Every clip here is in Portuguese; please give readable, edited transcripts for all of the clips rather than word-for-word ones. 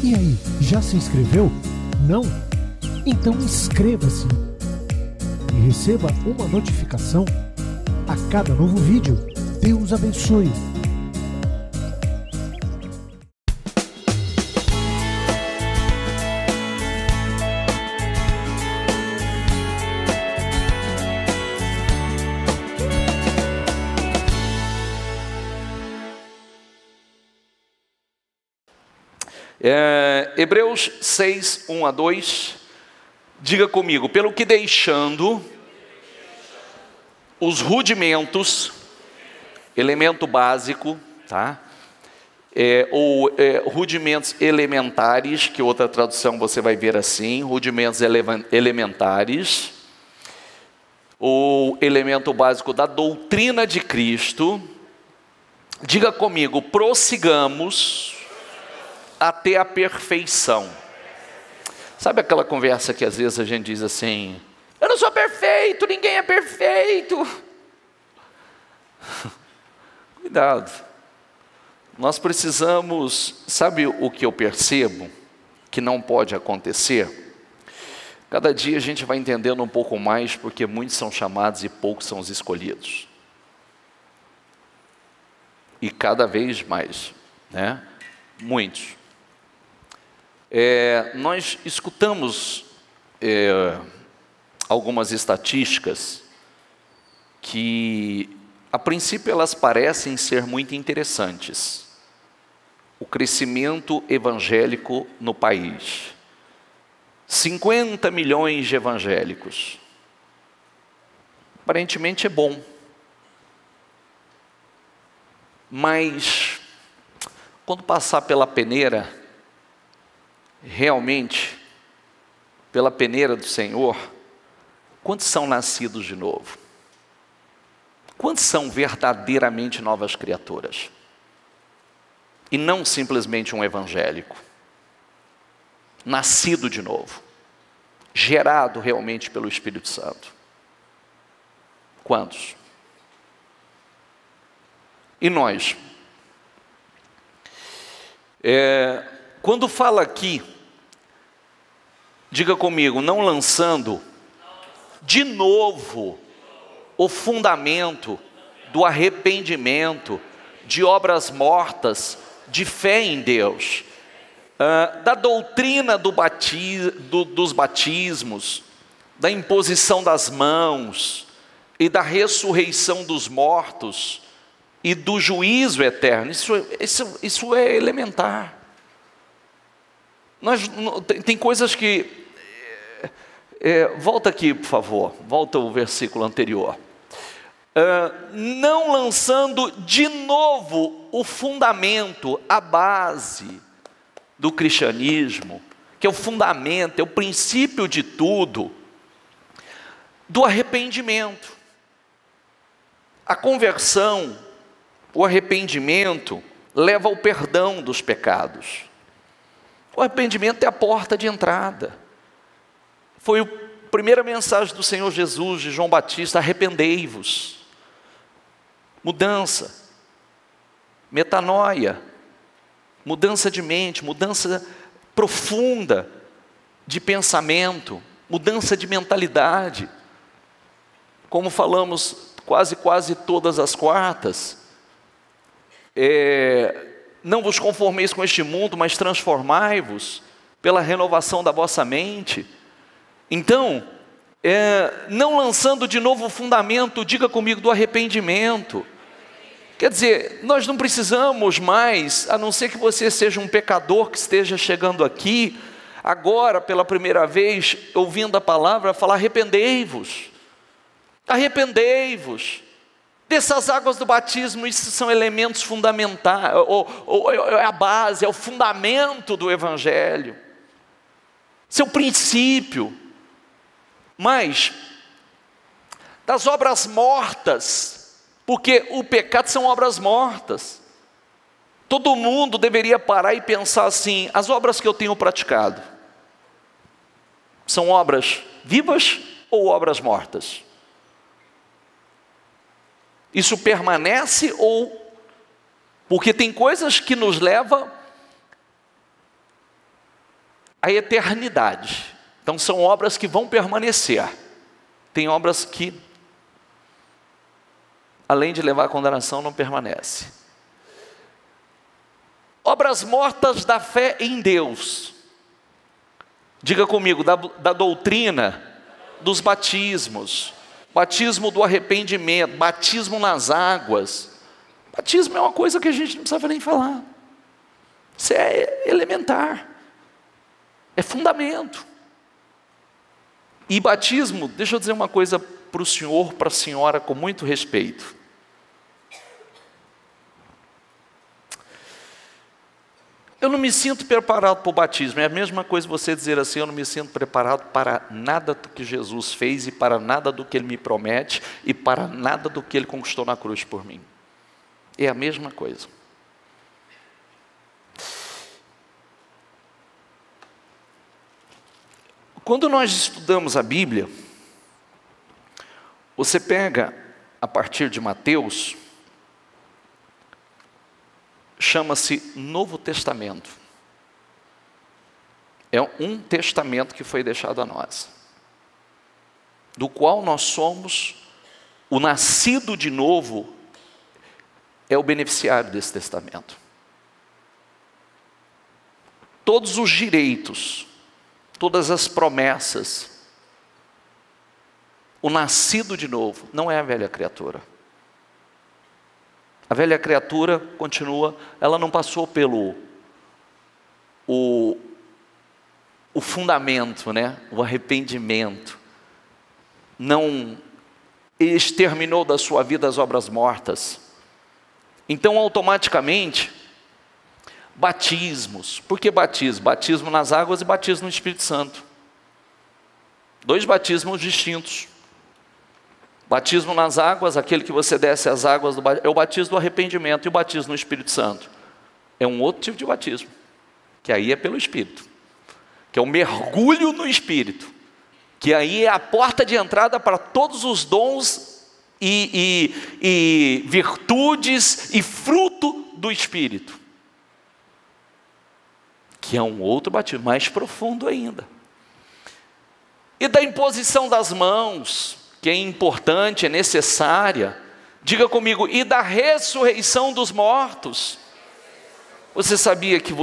E aí, já se inscreveu? Não? Então inscreva-se e receba uma notificação a cada novo vídeo. Deus abençoe! Hebreus 6, 1 a 2, diga comigo: pelo que deixando os rudimentos, elemento básico, tá? Rudimentos elementares, que outra tradução você vai ver assim, rudimentos elementares, o elemento básico da doutrina de Cristo, diga comigo: prossigamos até a perfeição. Sabe aquela conversa que às vezes a gente diz assim: eu não sou perfeito, ninguém é perfeito. Cuidado. Nós precisamos, sabe o que eu percebo que não pode acontecer? Cada dia a gente vai entendendo um pouco mais, porque muitos são chamados e poucos são os escolhidos. E cada vez mais, né? Muitos. Nós escutamos algumas estatísticas que, a princípio, elas parecem ser muito interessantes. O crescimento evangélico no país. 50 milhões de evangélicos. Aparentemente é bom. Mas, quando passar pela peneira, realmente, pela peneira do Senhor, quantos são nascidos de novo? Quantos são verdadeiramente novas criaturas? E não simplesmente um evangélico. Nascido de novo. Gerado realmente pelo Espírito Santo. Quantos? E nós? Quando fala aqui, diga comigo, não lançando de novo o fundamento do arrependimento, de obras mortas, de fé em Deus, da doutrina dos batismos, da imposição das mãos e da ressurreição dos mortos e do juízo eterno. Isso é elementar. Tem coisas que... volta aqui, por favor. Volta o versículo anterior. Não lançando de novo o fundamento, a base do cristianismo, que é o fundamento, é o princípio de tudo, do arrependimento. A conversão, o arrependimento, leva ao perdão dos pecados. O arrependimento é a porta de entrada. Foi a primeira mensagem do Senhor Jesus, de João Batista: arrependei-vos. Mudança, metanoia, mudança de mente, mudança profunda de pensamento, mudança de mentalidade. Como falamos quase todas as quartas, não vos conformeis com este mundo, mas transformai-vos pela renovação da vossa mente. Então, não lançando de novo o fundamento, diga comigo, do arrependimento. Quer dizer, nós não precisamos mais, a não ser que você seja um pecador que esteja chegando aqui, agora pela primeira vez, ouvindo a palavra, falar: arrependei-vos. Arrependei-vos. Dessas águas do batismo, isso são elementos fundamentais, é a base, é o fundamento do Evangelho, seu princípio. Mas, das obras mortas, porque o pecado são obras mortas. Todo mundo deveria parar e pensar assim: as obras que eu tenho praticado, são obras vivas ou obras mortas? Isso permanece ou... Porque tem coisas que nos levam a eternidade. Então são obras que vão permanecer. Tem obras que, além de levar à condenação, não permanecem. Obras mortas da fé em Deus. Diga comigo, da doutrina dos batismos. Batismo do arrependimento, batismo nas águas. Batismo é uma coisa que a gente não precisava nem falar. Isso é elementar. É fundamento. E batismo, deixa eu dizer uma coisa para o senhor, para a senhora, com muito respeito. Eu não me sinto preparado para o batismo. É a mesma coisa você dizer assim: eu não me sinto preparado para nada do que Jesus fez, e para nada do que Ele me promete, e para nada do que Ele conquistou na cruz por mim. É a mesma coisa. Quando nós estudamos a Bíblia, você pega a partir de Mateus, chama-se Novo Testamento. É um testamento que foi deixado a nós, do qual nós somos o nascido de novo, é o beneficiário desse testamento. Todos os direitos, todas as promessas, o nascido de novo, não é a velha criatura. A velha criatura continua, ela não passou pelo o fundamento, né? O arrependimento, não exterminou da sua vida as obras mortas. Então, automaticamente, batismos. Por que batismo? Batismo nas águas e batismo no Espírito Santo. 2 batismos distintos. Batismo nas águas, aquele que você desce as águas, é o batismo do arrependimento. E o batismo no Espírito Santo é um outro tipo de batismo, que aí é pelo Espírito, que é o mergulho no Espírito, que aí é a porta de entrada para todos os dons e virtudes e fruto do Espírito, que é um outro batismo, mais profundo ainda. E da imposição das mãos, que é importante, é necessária. Diga comigo, e da ressurreição dos mortos. Você sabia que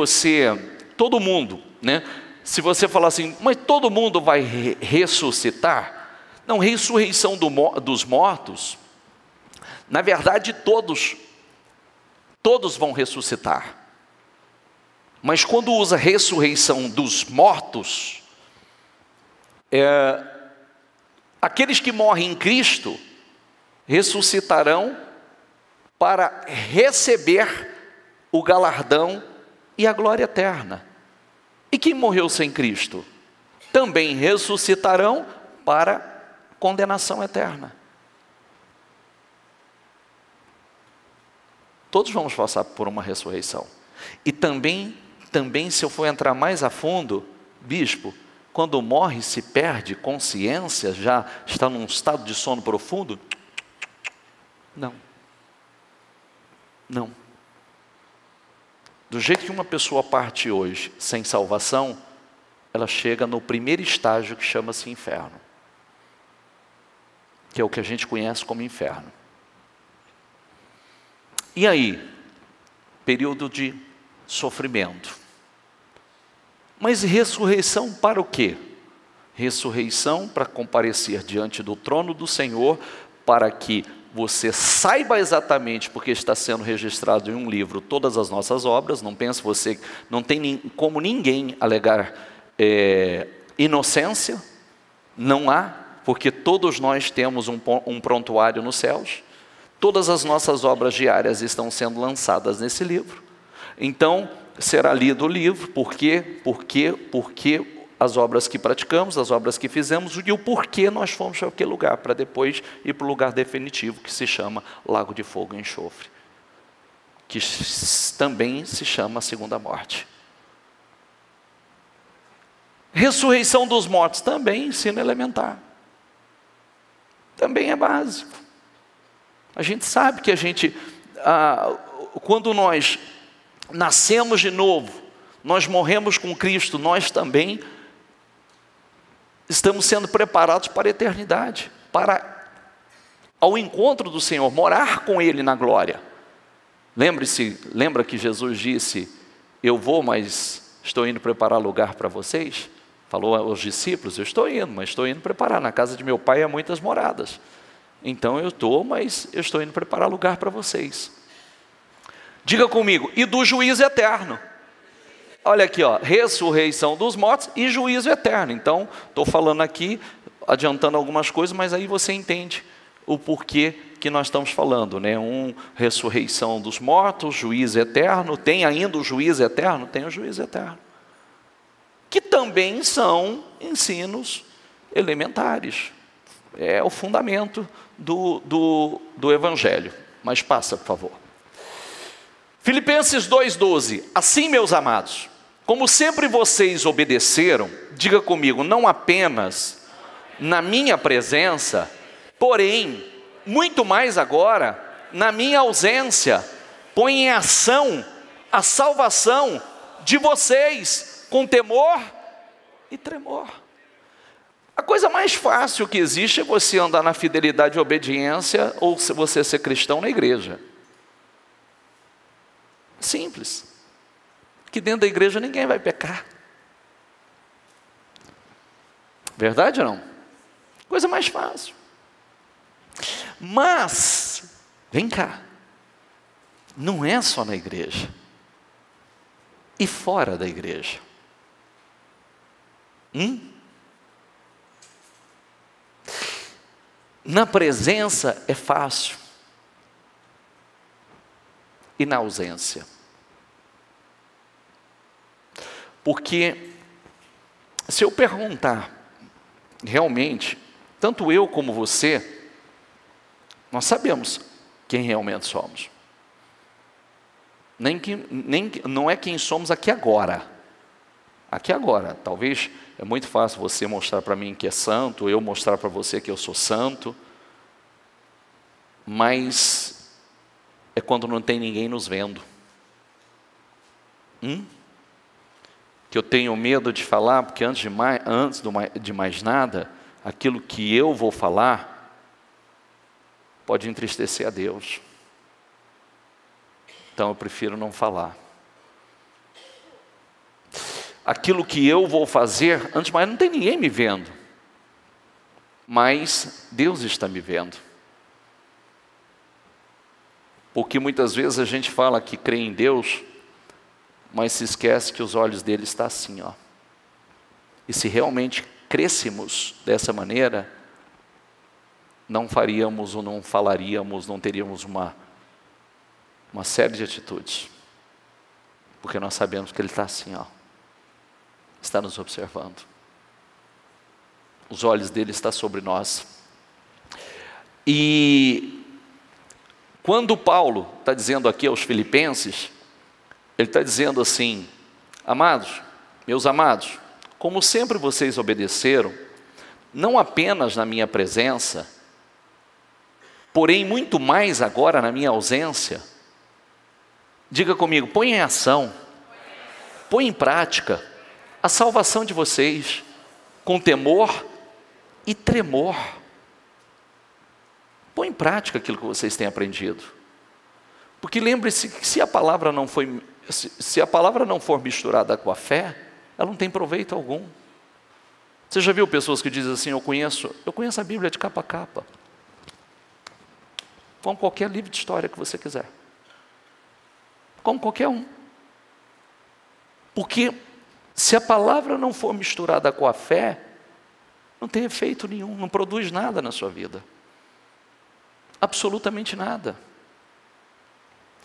todo mundo, né? Se você falar assim, mas todo mundo vai ressuscitar? Não, ressurreição dos mortos, na verdade todos vão ressuscitar. Mas quando usa ressurreição dos mortos, aqueles que morrem em Cristo ressuscitarão para receber o galardão e a glória eterna. E quem morreu sem Cristo também ressuscitarão para condenação eterna. Todos vamos passar por uma ressurreição. E também, se eu for entrar mais a fundo, bispo, quando morre se perde consciência, já está num estado de sono profundo? Não. Não. Do jeito que uma pessoa parte hoje sem salvação, ela chega no primeiro estágio que chama-se inferno, que é o que a gente conhece como inferno. E aí? Período de sofrimento. Mas ressurreição para o quê? Ressurreição para comparecer diante do trono do Senhor, para que você saiba exatamente, porque está sendo registrado em um livro todas as nossas obras. Não pense você, não tem como ninguém alegar inocência, não há, porque todos nós temos um prontuário nos céus. Todas as nossas obras diárias estão sendo lançadas nesse livro. Então, será lido o livro, porque as obras que praticamos, as obras que fizemos, e o porquê nós fomos para aquele lugar, para depois ir para o lugar definitivo, que se chama Lago de Fogo e Enxofre, que também se chama a segunda morte. Ressurreição dos mortos, também ensino elementar, também é básico. A gente sabe que quando nós nascemos de novo, nós morremos com Cristo, nós também estamos sendo preparados para a eternidade, para ao encontro do Senhor, morar com Ele na glória. Lembra que Jesus disse, eu vou, mas estou indo preparar lugar para vocês? Falou aos discípulos, eu estou indo, mas estou indo preparar, na casa de meu pai há muitas moradas. Então eu estou, mas eu estou indo preparar lugar para vocês. Diga comigo, e do juízo eterno. Olha aqui, ó, ressurreição dos mortos e juízo eterno. Então, estou falando aqui, adiantando algumas coisas, mas aí você entende o porquê que nós estamos falando, né? Ressurreição dos mortos, juízo eterno, tem ainda o juízo eterno? Tem o juízo eterno. Que também são ensinos elementares. É o fundamento do Evangelho. Mas passa, por favor. Filipenses 2,12. Assim, meus amados, como sempre vocês obedeceram, diga comigo, não apenas na minha presença, porém, muito mais agora, na minha ausência, põe em ação a salvação de vocês, com temor e tremor. A coisa mais fácil que existe é você andar na fidelidade e obediência, ou se você ser cristão na igreja. Simples. Que dentro da igreja ninguém vai pecar. Verdade ou não? Coisa mais fácil. Mas, vem cá, não é só na igreja. E fora da igreja. Na presença é fácil. E na ausência. Porque, se eu perguntar, realmente, tanto eu como você, nós sabemos quem realmente somos. Não é quem somos aqui agora. Aqui agora, talvez é muito fácil você mostrar para mim que é santo, eu mostrar para você que eu sou santo, mas é quando não tem ninguém nos vendo. Que eu tenho medo de falar, porque antes de mais nada, aquilo que eu vou falar pode entristecer a Deus. Então eu prefiro não falar. Aquilo que eu vou fazer, antes de mais, não tem ninguém me vendo, mas Deus está me vendo. Porque muitas vezes a gente fala que crê em Deus, mas se esquece que os olhos dele estão assim, ó. E se realmente crêssemos dessa maneira, não faríamos ou não falaríamos, não teríamos uma série de atitudes. Porque nós sabemos que ele está assim, ó. Está nos observando. Os olhos dele estão sobre nós. E quando Paulo está dizendo aqui aos filipenses, ele está dizendo assim, amados, meus amados, como sempre vocês obedeceram, não apenas na minha presença, porém muito mais agora na minha ausência, diga comigo, põe em ação, põe em prática a salvação de vocês, com temor e tremor. Põe em prática aquilo que vocês têm aprendido. Porque lembre-se que se a palavra não for misturada com a fé, ela não tem proveito algum. Você já viu pessoas que dizem assim, eu conheço a Bíblia de capa a capa. Como qualquer livro de história que você quiser. Como qualquer um. Porque se a palavra não for misturada com a fé, não tem efeito nenhum, não produz nada na sua vida. Absolutamente nada.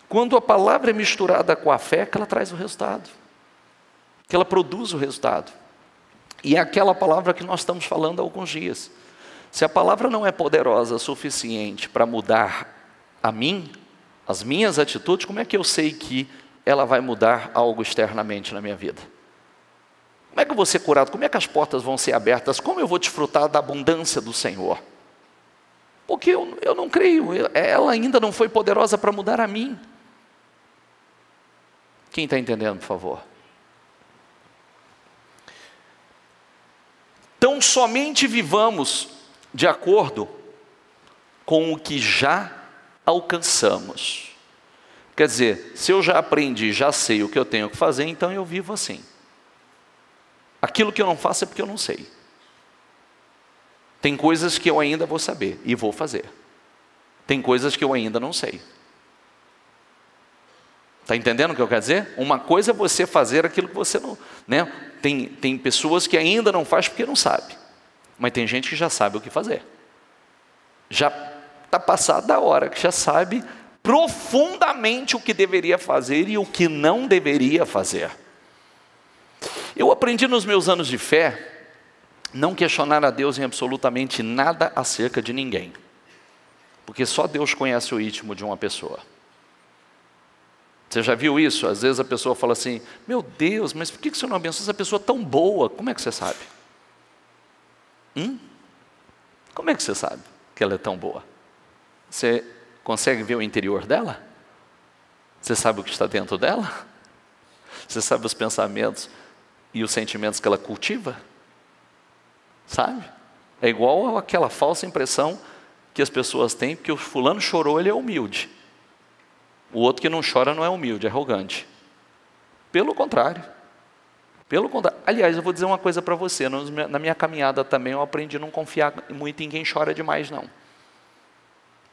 Quando a palavra é misturada com a fé, que ela traz o resultado. Que ela produz o resultado. E é aquela palavra que nós estamos falando há alguns dias. Se a palavra não é poderosa o suficiente para mudar a mim, as minhas atitudes, como é que eu sei que ela vai mudar algo externamente na minha vida? Como é que eu vou ser curado? Como é que as portas vão ser abertas? Como eu vou desfrutar da abundância do Senhor? Porque eu não creio, ela ainda não foi poderosa para mudar a mim. Quem está entendendo, por favor? Então, somente vivamos de acordo com o que já alcançamos. Quer dizer, se eu já aprendi, já sei o que eu tenho que fazer, então eu vivo assim. Aquilo que eu não faço é porque eu não sei. Tem coisas que eu ainda vou saber e vou fazer. Tem coisas que eu ainda não sei. Está entendendo o que eu quero dizer? Uma coisa é você fazer aquilo que você não... né? Tem pessoas que ainda não faz porque não sabe. Mas tem gente que já sabe o que fazer. Já está passada da hora, que já sabe profundamente o que deveria fazer e o que não deveria fazer. Eu aprendi nos meus anos de fé não questionar a Deus em absolutamente nada acerca de ninguém. Porque só Deus conhece o íntimo de uma pessoa. Você já viu isso? Às vezes a pessoa fala assim, meu Deus, mas por que você não abençoa essa pessoa tão boa? Como é que você sabe? Como é que você sabe que ela é tão boa? Você consegue ver o interior dela? Você sabe o que está dentro dela? Você sabe os pensamentos e os sentimentos que ela cultiva? Sabe? É igual àquela falsa impressão que as pessoas têm, porque o fulano chorou, ele é humilde. O outro que não chora não é humilde, é arrogante. Pelo contrário. Aliás, eu vou dizer uma coisa para você, na minha caminhada também eu aprendi a não confiar muito em quem chora demais, não.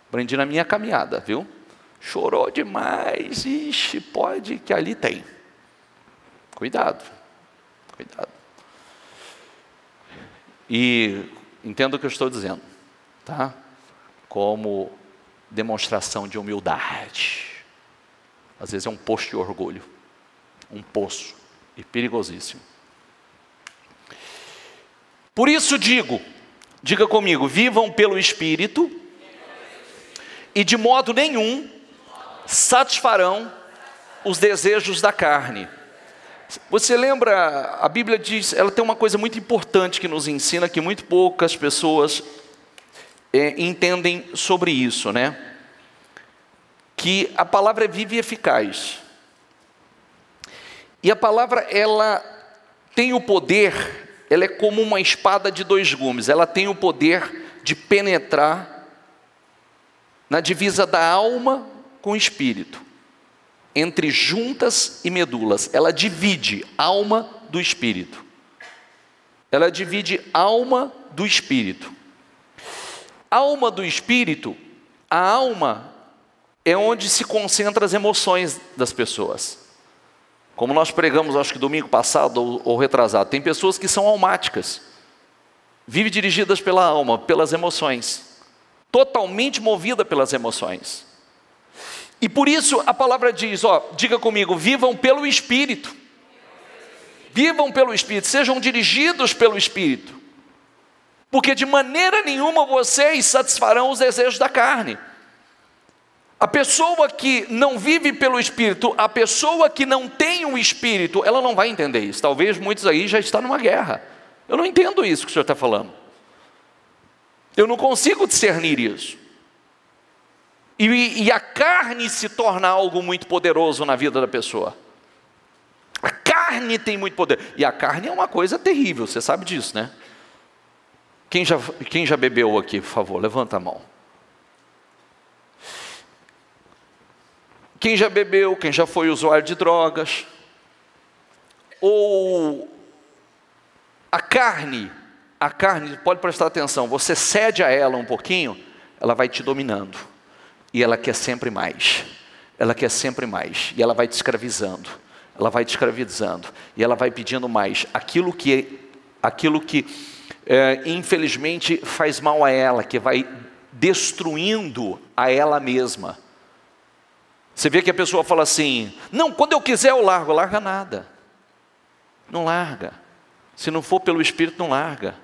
Aprendi na minha caminhada, viu? Chorou demais, ixi, pode que ali tem. Cuidado. E entenda o que eu estou dizendo, tá? Como demonstração de humildade. Às vezes é um poço de orgulho, um poço, e perigosíssimo. Por isso diga comigo, vivam pelo Espírito, e de modo nenhum satisfarão os desejos da carne. Você lembra, a Bíblia diz, ela tem uma coisa muito importante que nos ensina, que muito poucas pessoas entendem sobre isso, né? Que a palavra é viva e eficaz. E a palavra, ela tem o poder, ela é como uma espada de dois gumes, ela tem o poder de penetrar na divisa da alma com o espírito, entre juntas e medulas. Ela divide alma do espírito. Ela divide alma do espírito. Alma do espírito, a alma é onde se concentram as emoções das pessoas. Como nós pregamos, acho que domingo passado ou retrasado, tem pessoas que são almáticas, vivem dirigidas pela alma, pelas emoções, totalmente movida pelas emoções. E por isso a palavra diz, diga comigo, vivam pelo Espírito. Vivam pelo Espírito, sejam dirigidos pelo Espírito. Porque de maneira nenhuma vocês satisfarão os desejos da carne. A pessoa que não vive pelo Espírito, a pessoa que não tem o Espírito, ela não vai entender isso. Talvez muitos aí já estão numa guerra. Eu não entendo isso que o senhor está falando. Eu não consigo discernir isso. E a carne se torna algo muito poderoso na vida da pessoa. A carne tem muito poder. E a carne é uma coisa terrível, você sabe disso, né? Quem já bebeu aqui, por favor, levanta a mão. Quem já bebeu, quem já foi usuário de drogas, ou a carne, pode prestar atenção, você cede a ela um pouquinho, ela vai te dominando, e ela quer sempre mais, e ela vai te escravizando, e ela vai pedindo mais, aquilo que infelizmente faz mal a ela, que vai destruindo a ela mesma. Você vê que a pessoa fala assim, não, quando eu quiser eu largo. Larga nada, não larga. Se não for pelo Espírito, não larga.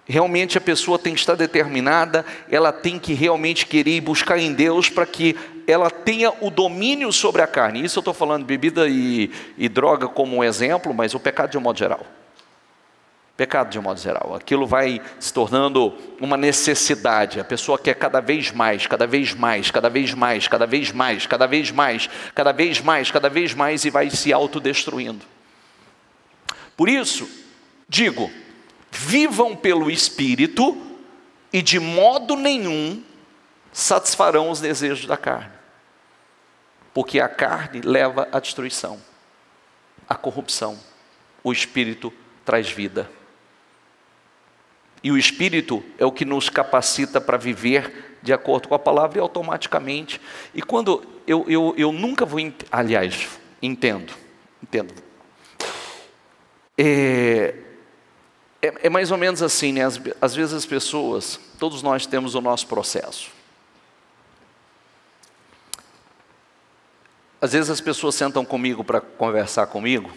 Realmente a pessoa tem que estar determinada, ela tem que realmente querer buscar em Deus para que ela tenha o domínio sobre a carne. Isso eu estou falando de bebida e droga como um exemplo, mas o pecado de um modo geral. Pecado de um modo geral, aquilo vai se tornando uma necessidade, a pessoa quer cada vez mais, e vai se autodestruindo. Por isso, vivam pelo Espírito e de modo nenhum satisfarão os desejos da carne. Porque a carne leva à destruição, à corrupção. O Espírito traz vida. E o Espírito é o que nos capacita para viver de acordo com a palavra e automaticamente. E quando eu nunca vou, aliás, entendo. É mais ou menos assim, né? Às vezes as pessoas, todos nós temos o nosso processo. Às vezes as pessoas sentam comigo para conversar comigo,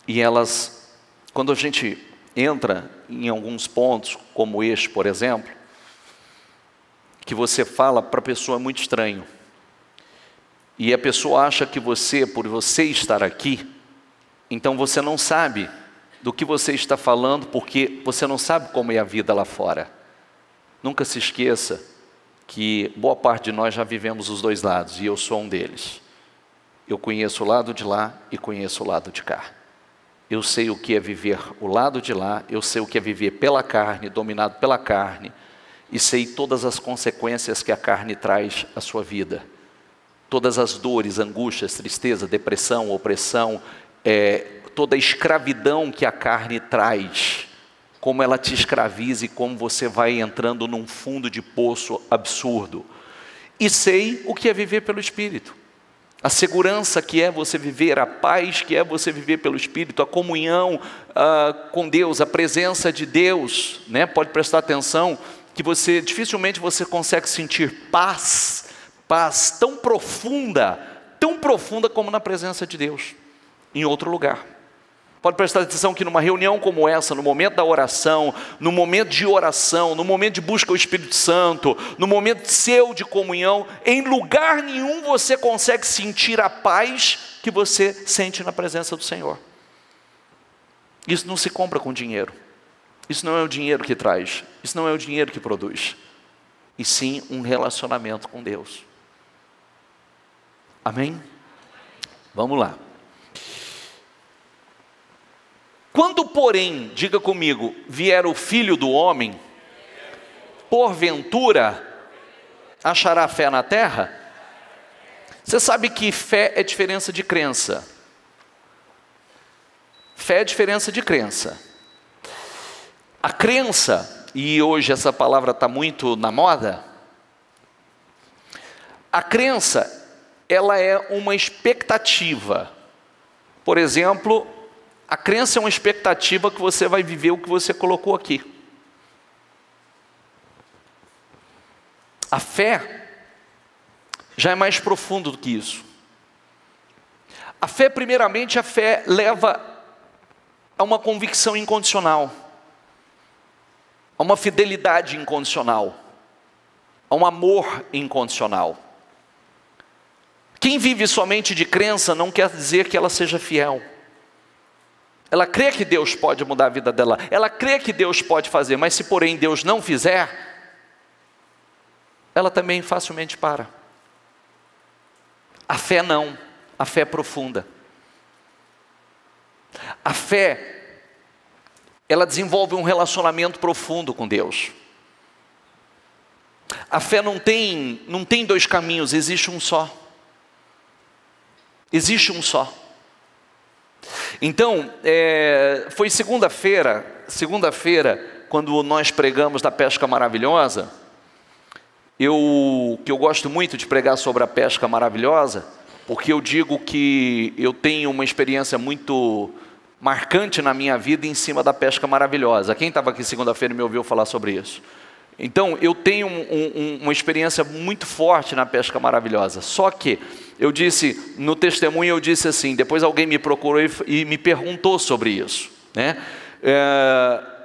e elas, quando a gente entra em alguns pontos, como este, por exemplo, que você fala para a pessoa é muito estranho, e a pessoa acha que você, por você estar aqui, então você não sabe do que você está falando, porque você não sabe como é a vida lá fora. Nunca se esqueça que boa parte de nós já vivemos os dois lados, e eu sou um deles. Eu conheço o lado de lá e conheço o lado de cá. Eu sei o que é viver o lado de lá, eu sei o que é viver pela carne, dominado pela carne, e sei todas as consequências que a carne traz à sua vida. Todas as dores, angústias, tristeza, depressão, opressão, toda a escravidão que a carne traz, como ela te escraviza e como você vai entrando num fundo de poço absurdo. E sei o que é viver pelo Espírito. A segurança que é você viver, a paz que é você viver pelo Espírito, a comunhão com Deus, a presença de Deus, né? Pode prestar atenção que dificilmente você consegue sentir paz tão profunda como na presença de Deus, em outro lugar. Pode prestar atenção que numa reunião como essa, no momento da oração, no momento de oração, no momento de busca ao Espírito Santo, no momento seu de comunhão, em lugar nenhum você consegue sentir a paz que você sente na presença do Senhor. Isso não se compra com dinheiro. Isso não é o dinheiro que traz. Isso não é o dinheiro que produz. E sim um relacionamento com Deus. Amém? Vamos lá. Quando, porém, diga comigo, vier o Filho do Homem, porventura, achará fé na terra? Você sabe que fé é diferença de crença. Fé é diferença de crença. A crença, e hoje essa palavra está muito na moda, a crença, ela é uma expectativa. Por exemplo, a crença é uma expectativa que você vai viver o que você colocou aqui. A fé já é mais profundo do que isso. A fé, primeiramente, a fé leva a uma convicção incondicional, a uma fidelidade incondicional, a um amor incondicional. Quem vive somente de crença não quer dizer que ela seja fiel. Ela crê que Deus pode mudar a vida dela, ela crê que Deus pode fazer, mas se porém Deus não fizer, ela também facilmente para. A fé não, a fé é profunda. A fé, ela desenvolve um relacionamento profundo com Deus. A fé não tem dois caminhos, existe um só. Existe um só. Então, foi segunda-feira, quando nós pregamos da pesca maravilhosa, que eu gosto muito de pregar sobre a pesca maravilhosa, porque eu digo que eu tenho uma experiência muito marcante na minha vida em cima da pesca maravilhosa. Quem estava aqui segunda-feira e me ouviu falar sobre isso? Então, eu tenho uma experiência muito forte na pesca maravilhosa. Só que, eu disse, no testemunho eu disse assim, depois alguém me procurou e me perguntou sobre isso, né?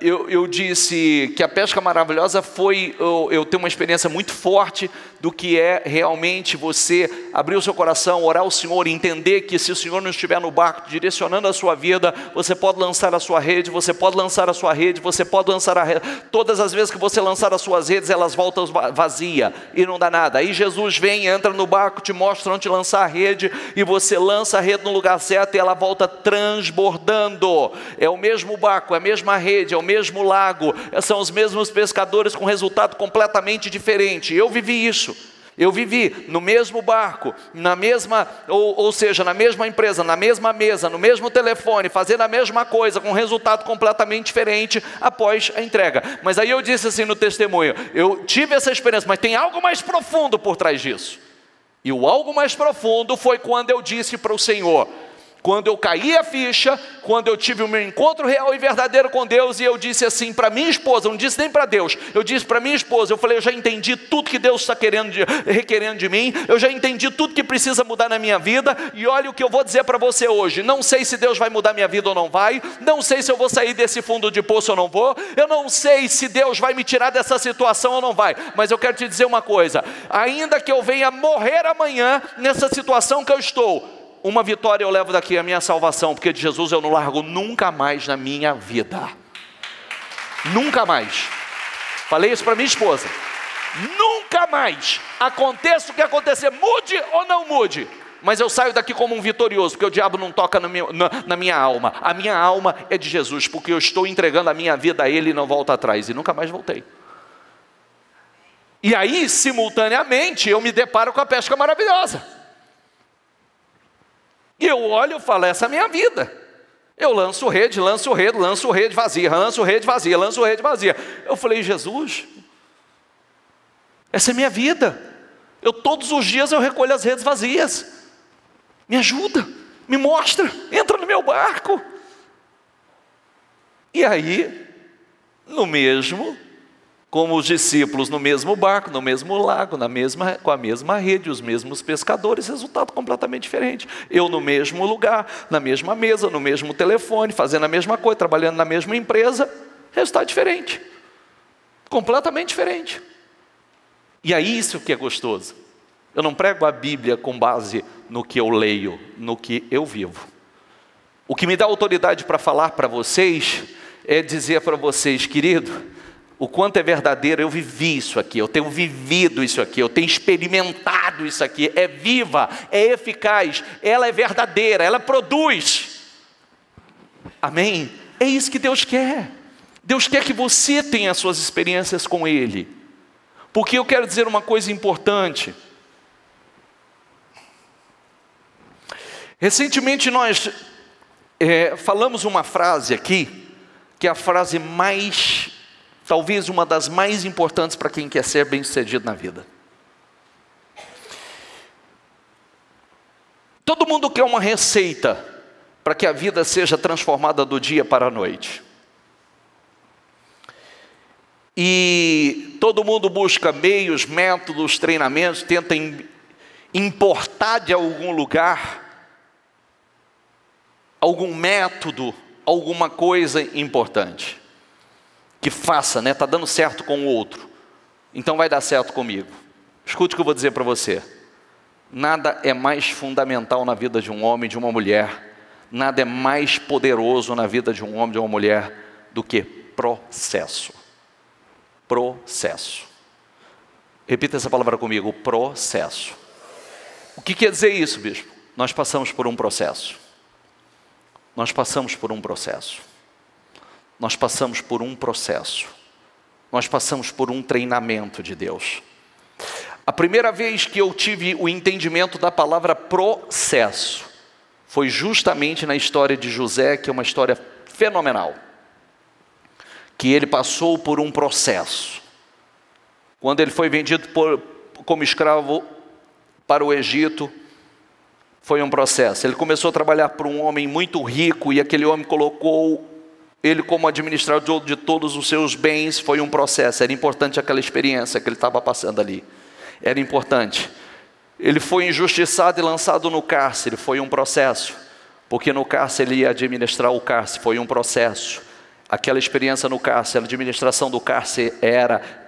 eu disse que a pesca maravilhosa foi eu ter uma experiência muito forte do que é realmente você abrir o seu coração, orar ao Senhor e entender que se o Senhor não estiver no barco direcionando a sua vida, você pode lançar a sua rede, você pode lançar a sua rede, você pode lançar a rede. Todas as vezes que você lançar as suas redes, elas voltam vazias e não dá nada. Aí Jesus vem, entra no barco, te mostra onde lançar a rede e você lança a rede no lugar certo e ela volta transbordando. É o mesmo barco, é a mesma rede, é o mesmo lago, são os mesmos pescadores com resultado completamente diferente. Eu vivi isso. Eu vivi no mesmo barco, na mesma, ou seja, na mesma empresa, na mesma mesa, no mesmo telefone, fazendo a mesma coisa, com resultado completamente diferente após a entrega. Mas aí eu disse assim no testemunho, eu tive essa experiência, mas tem algo mais profundo por trás disso. E o algo mais profundo foi quando eu disse para o Senhor, quando eu caí a ficha, quando eu tive o meu encontro real e verdadeiro com Deus, e eu disse assim para minha esposa, não disse nem para Deus, eu disse para minha esposa, eu falei, eu já entendi tudo que Deus está requerendo de mim, eu já entendi tudo que precisa mudar na minha vida, e olha o que eu vou dizer para você hoje, não sei se Deus vai mudar minha vida ou não vai, não sei se eu vou sair desse fundo de poço ou não vou, eu não sei se Deus vai me tirar dessa situação ou não vai, mas eu quero te dizer uma coisa, ainda que eu venha morrer amanhã, nessa situação que eu estou, uma vitória eu levo daqui, a minha salvação, porque de Jesus eu não largo nunca mais na minha vida. Nunca mais. Falei isso para minha esposa. Nunca mais. Aconteça o que acontecer, mude ou não mude. Mas eu saio daqui como um vitorioso, porque o diabo não toca na minha alma. A minha alma é de Jesus, porque eu estou entregando a minha vida a Ele e não volto atrás. E nunca mais voltei. E aí, simultaneamente, eu me deparo com a pesca maravilhosa. E eu olho e falo, essa é a minha vida. Eu lanço rede vazia, lanço rede vazia, lanço rede vazia. Eu falei, Jesus, essa é a minha vida. Todos os dias eu recolho as redes vazias. Me ajuda, me mostra, entra no meu barco. E aí, como os discípulos no mesmo barco, no mesmo lago, com a mesma rede, os mesmos pescadores, resultado completamente diferente. Eu no mesmo lugar, na mesma mesa, no mesmo telefone, fazendo a mesma coisa, trabalhando na mesma empresa, resultado diferente. Completamente diferente. E aí isso que é gostoso. Eu não prego a Bíblia com base no que eu leio, no que eu vivo. O que me dá autoridade para falar para vocês, é dizer para vocês, querido, o quanto é verdadeiro, eu vivi isso aqui, eu tenho vivido isso aqui, eu tenho experimentado isso aqui, é viva, é eficaz, ela é verdadeira, ela produz. Amém? É isso que Deus quer. Deus quer que você tenha as suas experiências com Ele. Porque eu quero dizer uma coisa importante. Recentemente nós falamos uma frase aqui, que é a frase talvez uma das mais importantes para quem quer ser bem-sucedido na vida. Todo mundo quer uma receita para que a vida seja transformada do dia para a noite. E todo mundo busca meios, métodos, treinamentos, tenta importar de algum lugar algum método, alguma coisa importante. Que faça, está dando certo com o outro, então vai dar certo comigo. Escute o que eu vou dizer para você. Nada é mais fundamental na vida de um homem, de uma mulher, nada é mais poderoso na vida de um homem, de uma mulher, do que processo. Processo. Repita essa palavra comigo, processo. O que quer dizer isso, bispo? Nós passamos por um processo. Nós passamos por um processo. Nós passamos por um processo. Nós passamos por um treinamento de Deus. A primeira vez que eu tive o entendimento da palavra processo foi justamente na história de José, que é uma história fenomenal. Que ele passou por um processo. Quando ele foi vendido como escravo para o Egito, foi um processo. Ele começou a trabalhar para um homem muito rico e aquele homem colocou ele como administrador de todos os seus bens. Foi um processo, era importante aquela experiência que ele estava passando ali, era importante. Ele foi injustiçado e lançado no cárcere, foi um processo, porque no cárcere ele ia administrar o cárcere, foi um processo. aquela experiência no cárcere, a administração do cárcere era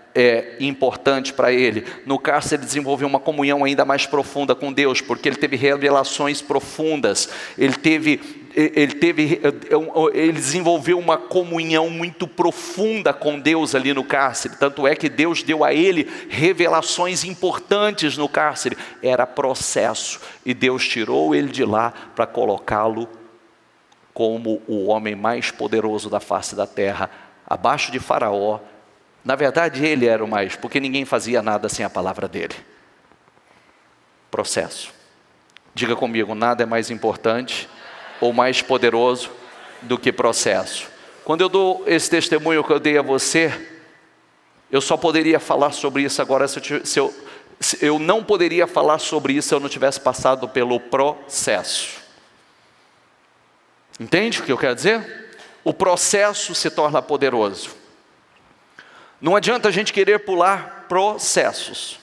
importante para ele. No cárcere ele desenvolveu uma comunhão ainda mais profunda com Deus, porque ele teve revelações profundas, ele desenvolveu uma comunhão muito profunda com Deus ali no cárcere, tanto é que Deus deu a ele revelações importantes no cárcere. Era processo, e Deus tirou ele de lá para colocá-lo como o homem mais poderoso da face da terra, abaixo de Faraó. Na verdade ele era o mais, porque ninguém fazia nada sem a palavra dele. Processo. Diga comigo, nada é mais importante ou mais poderoso do que processo. Quando eu dou esse testemunho que eu dei a você, eu só poderia falar sobre isso agora eu não poderia falar sobre isso se eu não tivesse passado pelo processo. Entende o que eu quero dizer? O processo se torna poderoso. Não adianta a gente querer pular processos.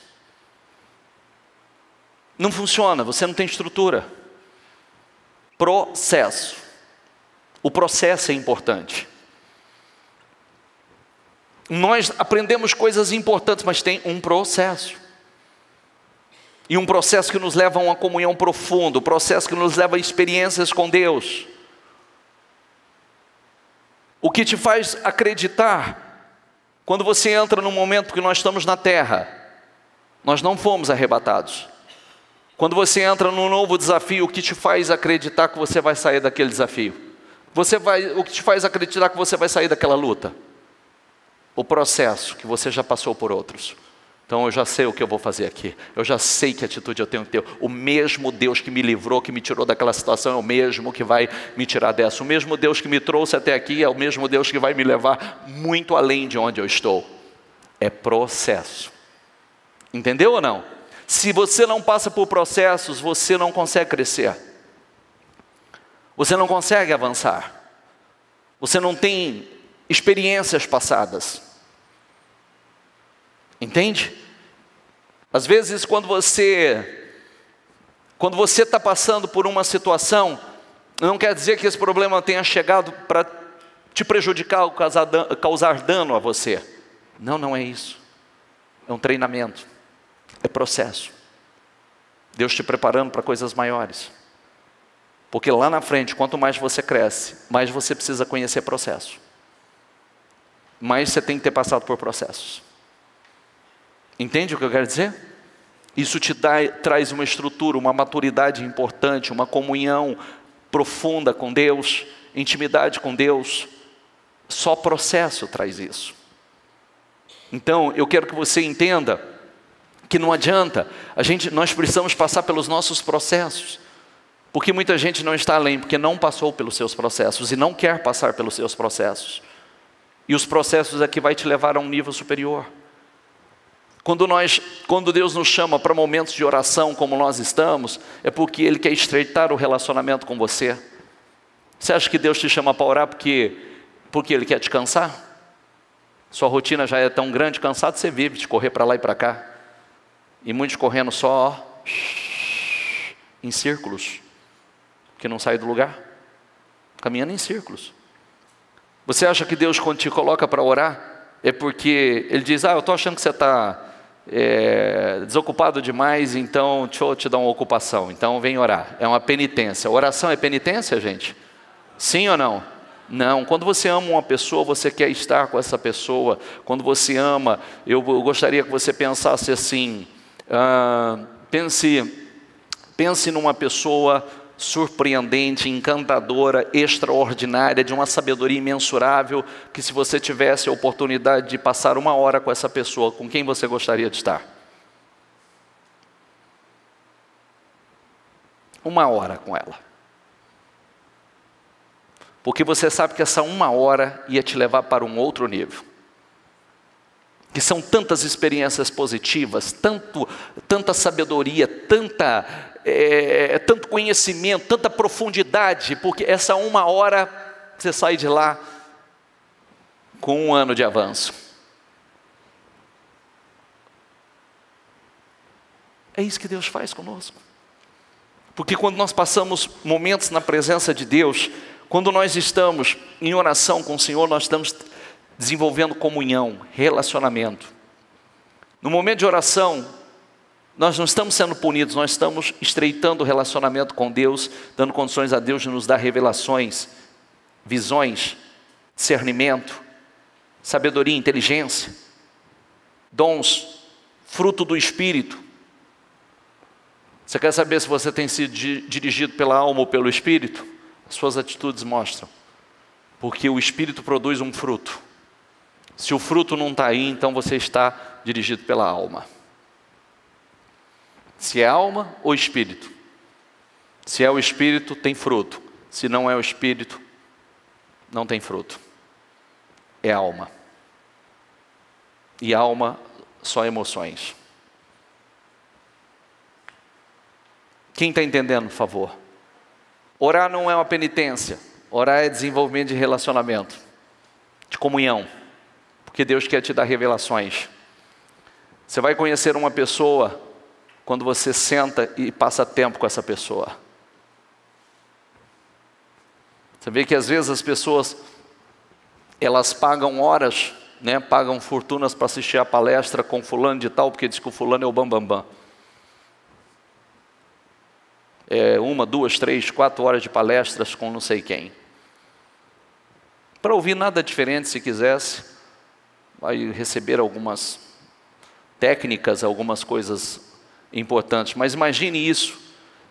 Não funciona, você não tem estrutura. Processo. O processo é importante. Nós aprendemos coisas importantes, mas tem um processo. E um processo que nos leva a uma comunhão profunda, um processo que nos leva a experiências com Deus. O que te faz acreditar, quando você entra no momento que nós estamos na terra, nós não fomos arrebatados. Quando você entra num novo desafio, o que te faz acreditar que você vai sair daquele desafio? O que te faz acreditar que você vai sair daquela luta? O processo que você já passou por outros. Então eu já sei o que eu vou fazer aqui. Eu já sei que atitude eu tenho que ter. O mesmo Deus que me livrou, que me tirou daquela situação, é o mesmo que vai me tirar dessa. O mesmo Deus que me trouxe até aqui é o mesmo Deus que vai me levar muito além de onde eu estou. É processo. Entendeu ou não? Se você não passa por processos, você não consegue crescer. Você não consegue avançar. Você não tem experiências passadas. Entende? Às vezes quando você está passando por uma situação, não quer dizer que esse problema tenha chegado para te prejudicar ou causar dano a você. Não é isso. É um treinamento. É processo. Deus te preparando para coisas maiores. Porque lá na frente, quanto mais você cresce, mais você precisa conhecer processo. Mais você tem que ter passado por processos. Entende o que eu quero dizer? Isso te traz uma estrutura, uma maturidade importante, uma comunhão profunda com Deus, intimidade com Deus. Só processo traz isso. Então, eu quero que você entenda que não adianta, nós precisamos passar pelos nossos processos. Porque muita gente não está além, porque não passou pelos seus processos e não quer passar pelos seus processos. E os processos é que vai te levar a um nível superior. Quando Deus nos chama para momentos de oração como nós estamos, é porque Ele quer estreitar o relacionamento com você. Você acha que Deus te chama para orar porque Ele quer te cansar? Sua rotina já é tão grande, cansado você vive de correr para lá e para cá. E muitos correndo só em círculos, que não sai do lugar, caminhando em círculos. Você acha que Deus, quando te coloca para orar, é porque Ele diz, eu estou achando que você está desocupado demais, então deixa eu te dar uma ocupação, então vem orar. É uma penitência. Oração é penitência, gente? Sim ou não? Não. Quando você ama uma pessoa, você quer estar com essa pessoa. Quando você ama, eu gostaria que você pensasse assim, pense numa pessoa surpreendente, encantadora, extraordinária, de uma sabedoria imensurável, que se você tivesse a oportunidade de passar uma hora com essa pessoa, com quem você gostaria de estar? Uma hora com ela. Porque você sabe que essa uma hora ia te levar para um outro nível. Que são tantas experiências positivas, tanta sabedoria, tanto conhecimento, tanta profundidade, porque essa uma hora você sai de lá com 1 ano de avanço. É isso que Deus faz conosco. Porque quando nós passamos momentos na presença de Deus, Quando nós estamos em oração com o Senhor, nós estamos desenvolvendo comunhão, relacionamento. No momento de oração, nós não estamos sendo punidos, nós estamos estreitando o relacionamento com Deus, dando condições a Deus de nos dar revelações, visões, discernimento, sabedoria, inteligência, dons, fruto do Espírito. Você quer saber se você tem sido dirigido pela alma ou pelo Espírito? As suas atitudes mostram. Porque o Espírito produz um fruto. Se o fruto não está aí, então você está dirigido pela alma. Se é alma ou Espírito? Se é o Espírito, tem fruto. Se não é o Espírito, não tem fruto. É alma. E alma só emoções. Quem está entendendo, por favor? Orar não é uma penitência. Orar é desenvolvimento de relacionamento, de comunhão. Porque Deus quer te dar revelações. Você vai conhecer uma pessoa quando você senta e passa tempo com essa pessoa. Você vê que às vezes as pessoas, elas pagam horas, né, pagam fortunas para assistir a palestra com fulano de tal, porque diz que o fulano é o bambambam. É 1, 2, 3, 4 horas de palestras com não sei quem. Para ouvir nada diferente, se quisesse, vai receber algumas técnicas, algumas coisas importantes. Mas imagine isso,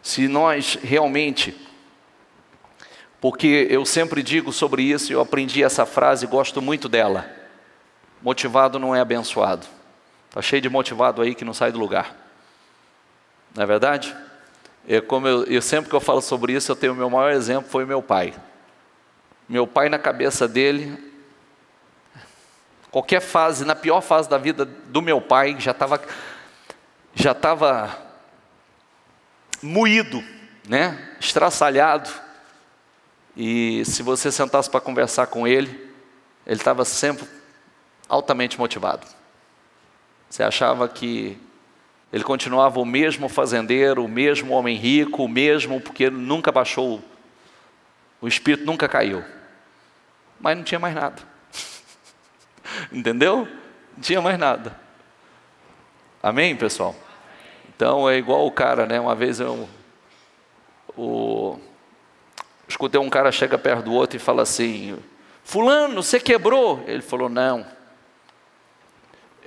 se nós realmente, porque eu sempre digo sobre isso, eu aprendi essa frase e gosto muito dela. Motivado não é abençoado. Está cheio de motivado aí que não sai do lugar. Não é verdade? Eu sempre que eu falo sobre isso, eu tenho o meu maior exemplo, foi o meu pai. Meu pai, na cabeça dele, qualquer fase, na pior fase da vida do meu pai, já estava moído, né? Estraçalhado. E se você sentasse para conversar com ele estava sempre altamente motivado. Você achava que ele continuava o mesmo fazendeiro, o mesmo homem rico, o mesmo, porque nunca baixou, o espírito nunca caiu. Mas não tinha mais nada. Entendeu? Não tinha mais nada. Amém, pessoal? Então é igual o cara, né? Uma vez eu escutei um cara chega perto do outro e fala assim: fulano, você quebrou? Ele falou, não.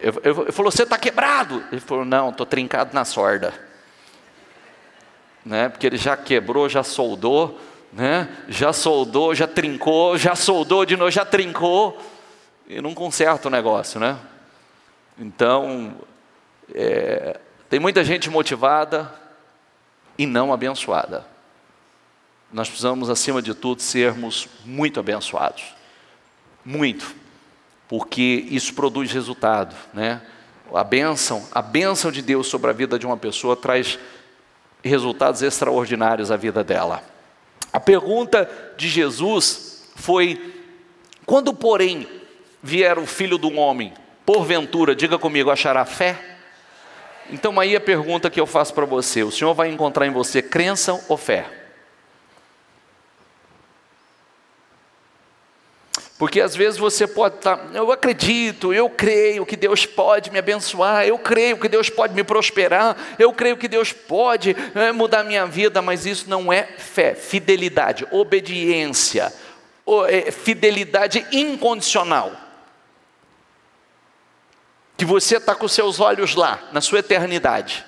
Ele falou, você está quebrado? Ele falou, não, estou trincado na sorda. Né? Porque ele já quebrou, já soldou, né? Já soldou, já trincou, já soldou de novo, já trincou, e não conserta o negócio, né? Então, tem muita gente motivada e não abençoada. Nós precisamos, acima de tudo, sermos muito abençoados. Muito. Porque isso produz resultado, né? A bênção de Deus sobre a vida de uma pessoa traz resultados extraordinários à vida dela. A pergunta de Jesus foi: quando, porém, vier o Filho do Homem, porventura, diga comigo, achará fé? Então aí a pergunta que eu faço para você: o Senhor vai encontrar em você crença ou fé? Porque às vezes você pode estar, eu acredito, eu creio que Deus pode me abençoar, eu creio que Deus pode me prosperar, eu creio que Deus pode mudar minha vida, mas isso não é fé, fidelidade, obediência, fidelidade incondicional. Que você está com seus olhos lá, na sua eternidade.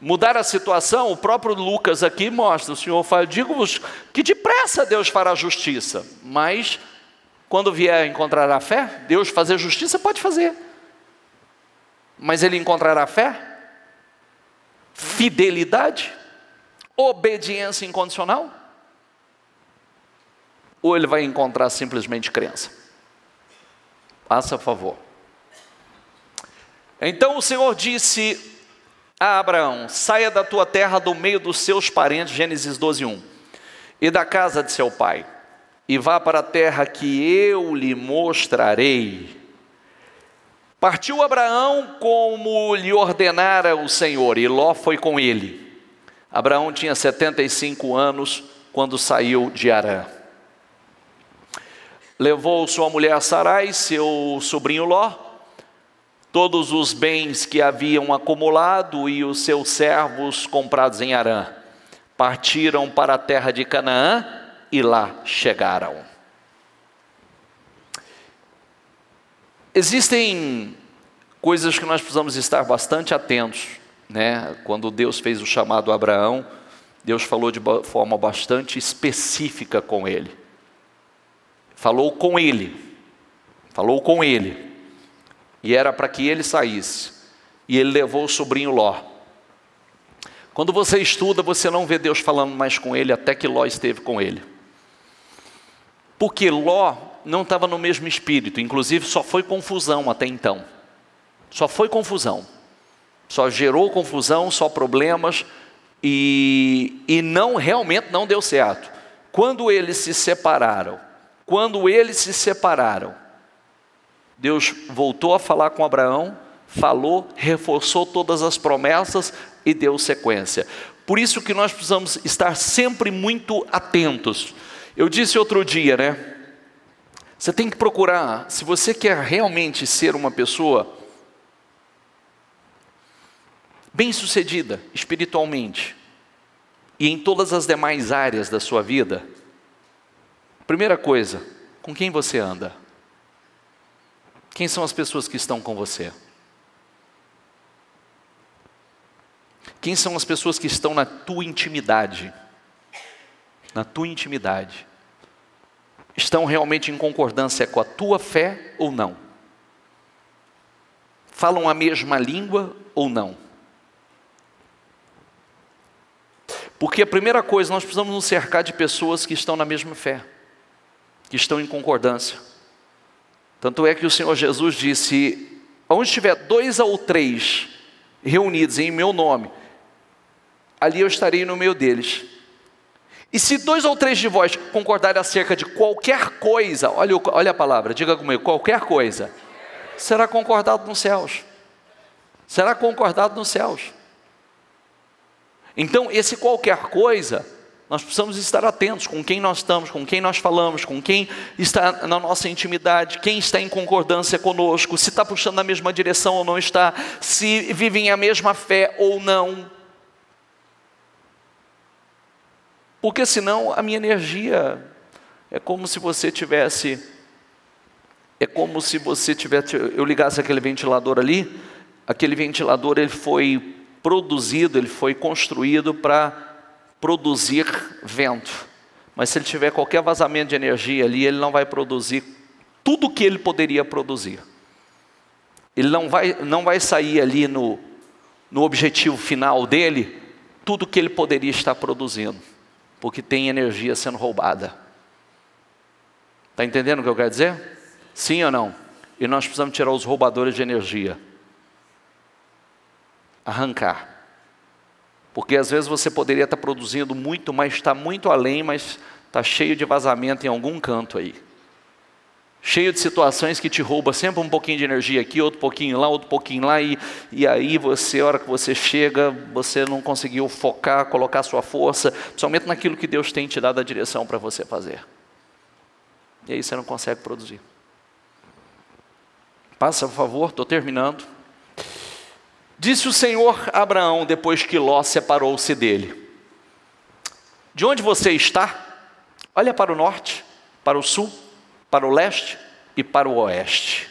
Mudar a situação, o próprio Lucas aqui mostra, o Senhor fala, digo-vos que depressa Deus fará justiça, mas quando vier encontrará fé? Deus fazer justiça pode fazer, mas Ele encontrará fé? Fidelidade? Obediência incondicional? Ou Ele vai encontrar simplesmente crença? Faça favor. Então o Senhor disse a Abraão, saia da tua terra, do meio dos seus parentes, Gênesis 12:1, e da casa de seu pai, e vá para a terra que eu lhe mostrarei. Partiu Abraão como lhe ordenara o Senhor, e Ló foi com ele. Abraão tinha 75 anos quando saiu de Harã. Levou sua mulher Sarai, seu sobrinho Ló, todos os bens que haviam acumulado e os seus servos comprados em Harã. Partiram para a terra de Canaã e lá chegaram. Existem coisas que nós precisamos estar bastante atentos, né? Quando Deus fez o chamado a Abraão, Deus falou de forma bastante específica com ele. Falou com ele. E era para que ele saísse. E ele levou o sobrinho Ló. Quando você estuda, você não vê Deus falando mais com ele até que Ló esteve com ele. Porque Ló não estava no mesmo espírito, inclusive só foi confusão até então. Só foi confusão. Só gerou confusão, só problemas e realmente não deu certo. Quando eles se separaram, Deus voltou a falar com Abraão, falou, reforçou todas as promessas e deu sequência. Por isso que nós precisamos estar sempre muito atentos. Eu disse outro dia, né? Você tem que procurar, se você quer realmente ser uma pessoa bem-sucedida espiritualmente e em todas as demais áreas da sua vida, primeira coisa, com quem você anda? Quem são as pessoas que estão com você? Quem são as pessoas que estão na tua intimidade? Na tua intimidade. Estão realmente em concordância com a tua fé ou não? Falam a mesma língua ou não? Porque a primeira coisa, nós precisamos nos cercar de pessoas que estão na mesma fé, que estão em concordância. Tanto é que o Senhor Jesus disse: onde tiver 2 ou 3 reunidos em meu nome, ali eu estarei no meio deles. E se 2 ou 3 de vós concordarem acerca de qualquer coisa, olha a palavra, diga comigo, qualquer coisa, será concordado nos céus. Será concordado nos céus. Então, esse qualquer coisa, nós precisamos estar atentos com quem nós estamos, com quem nós falamos, com quem está na nossa intimidade, quem está em concordância conosco, se está puxando na mesma direção ou não está, se vivem a mesma fé ou não. Porque senão a minha energia é como se você tivesse, eu ligasse aquele ventilador ali, aquele ventilador ele foi produzido, ele foi construído para produzir vento. Mas se ele tiver qualquer vazamento de energia ali, ele não vai produzir tudo o que ele poderia produzir. Ele não vai sair ali no objetivo final dele, tudo o que ele poderia estar produzindo. Porque tem energia sendo roubada. Está entendendo o que eu quero dizer? Sim ou não? E nós precisamos tirar os roubadores de energia. Arrancar. Porque às vezes você poderia estar produzindo muito, mas está muito além, mas está cheio de vazamento em algum canto aí. Cheio de situações que te roubam sempre um pouquinho de energia aqui, outro pouquinho lá, e aí você, a hora que você chega, você não conseguiu focar, colocar sua força, somente naquilo que Deus tem te dado a direção para você fazer. E aí você não consegue produzir. Passa, por favor, estou terminando. Disse o Senhor a Abraão, depois que Ló separou-se dele: de onde você está? Olha para o norte, para o sul, para o leste e para o oeste.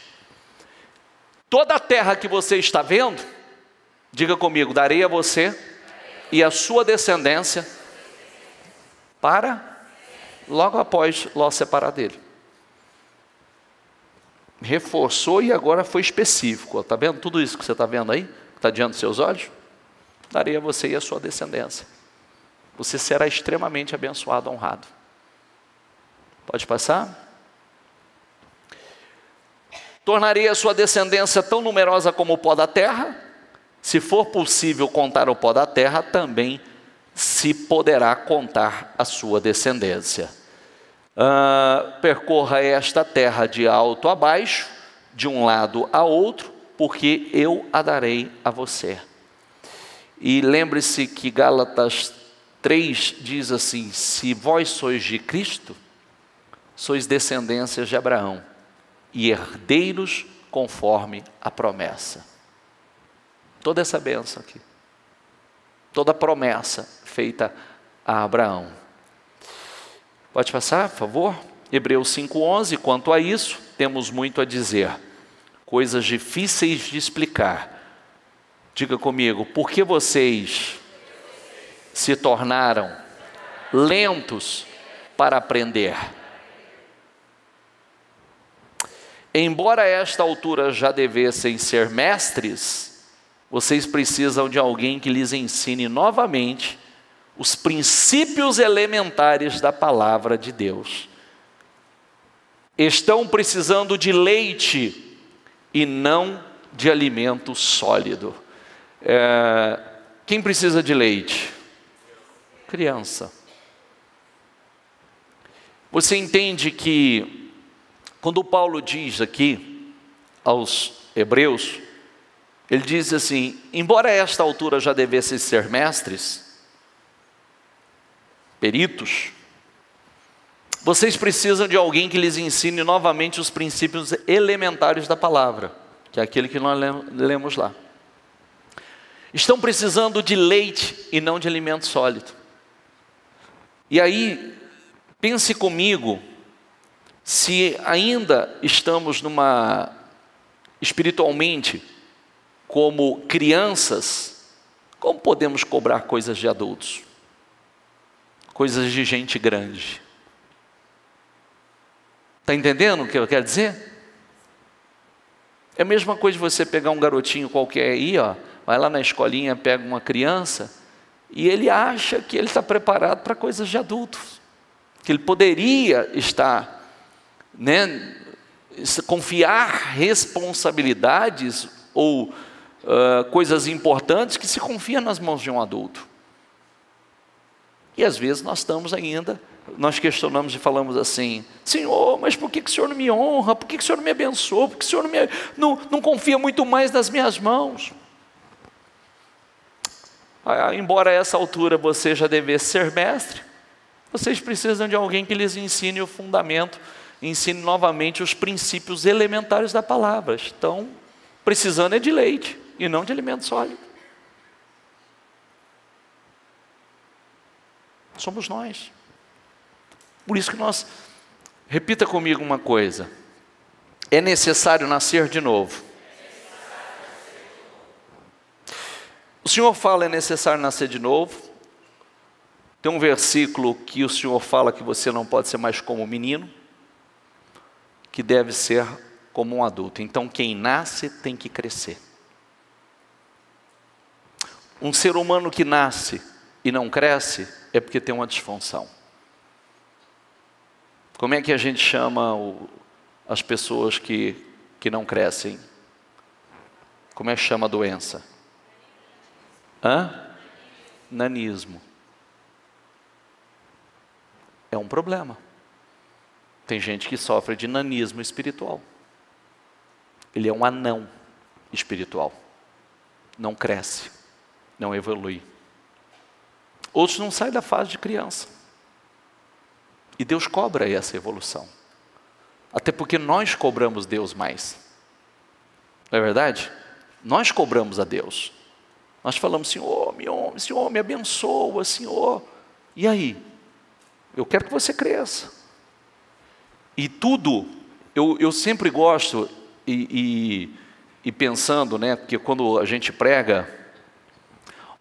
Toda a terra que você está vendo, diga comigo, darei a você e a sua descendência para, logo após Ló separar dele. Reforçou e agora foi específico. Está vendo tudo isso que você está vendo aí? Está diante dos seus olhos? Darei a você e a sua descendência. Você será extremamente abençoado, honrado. Pode passar? Tornarei a sua descendência tão numerosa como o pó da terra. Se for possível contar o pó da terra, também se poderá contar a sua descendência. Percorra esta terra de alto a baixo, de um lado a outro, porque eu a darei a você. E lembre-se que Gálatas 3 diz assim: se vós sois de Cristo, sois descendências de Abraão e herdeiros conforme a promessa. Toda essa bênção aqui, toda a promessa feita a Abraão. Pode passar, por favor? Hebreus 5:11, quanto a isso, temos muito a dizer, coisas difíceis de explicar. Diga comigo, por que vocês se tornaram lentos para aprender? Embora a esta altura já devessem ser mestres, vocês precisam de alguém que lhes ensine novamente os princípios elementares da palavra de Deus. Estão precisando de leite e não de alimento sólido. Quem precisa de leite? Criança. Você entende que quando Paulo diz aqui aos hebreus, ele diz assim: embora a esta altura já devessem ser mestres, peritos, vocês precisam de alguém que lhes ensine novamente os princípios elementares da palavra, que é aquele que nós lemos lá. Estão precisando de leite e não de alimento sólido. E aí, pense comigo, se ainda estamos espiritualmente como crianças, como podemos cobrar coisas de adultos? Coisas de gente grande. Está entendendo o que eu quero dizer? É a mesma coisa de você pegar um garotinho qualquer aí, ó, vai lá na escolinha, pega uma criança, e ele acha que ele está preparado para coisas de adultos, que ele poderia estar, confiar responsabilidades ou coisas importantes que se confia nas mãos de um adulto. E às vezes nós questionamos e falamos assim: Senhor, mas por que o Senhor não me honra? Por que o Senhor não me abençoa? Por que o Senhor não confia muito mais nas minhas mãos? Embora a essa altura você já devesse ser mestre, vocês precisam de alguém que lhes ensine o fundamento, ensine novamente os princípios elementares da palavra. Estão precisando é de leite e não de alimento sólido. Somos nós. Por isso que repita comigo uma coisa: é necessário nascer de novo. O Senhor fala, é necessário nascer de novo. Tem um versículo que o Senhor fala que você não pode ser mais como um menino, que deve ser como um adulto. Então quem nasce tem que crescer. Um ser humano que nasce e não cresce é porque tem uma disfunção. Como é que a gente chama as pessoas que não crescem? Como é que chama a doença? Nanismo. É um problema. Tem gente que sofre de nanismo espiritual. Ele é um anão espiritual. Não cresce, não evolui. Outros não saem da fase de criança. E Deus cobra essa evolução. Até porque nós cobramos Deus mais. Não é verdade? Nós cobramos a Deus. Nós falamos: Senhor, me abençoa, Senhor. E aí? Eu quero que você cresça. E tudo, eu sempre gosto, e pensando, porque quando a gente prega,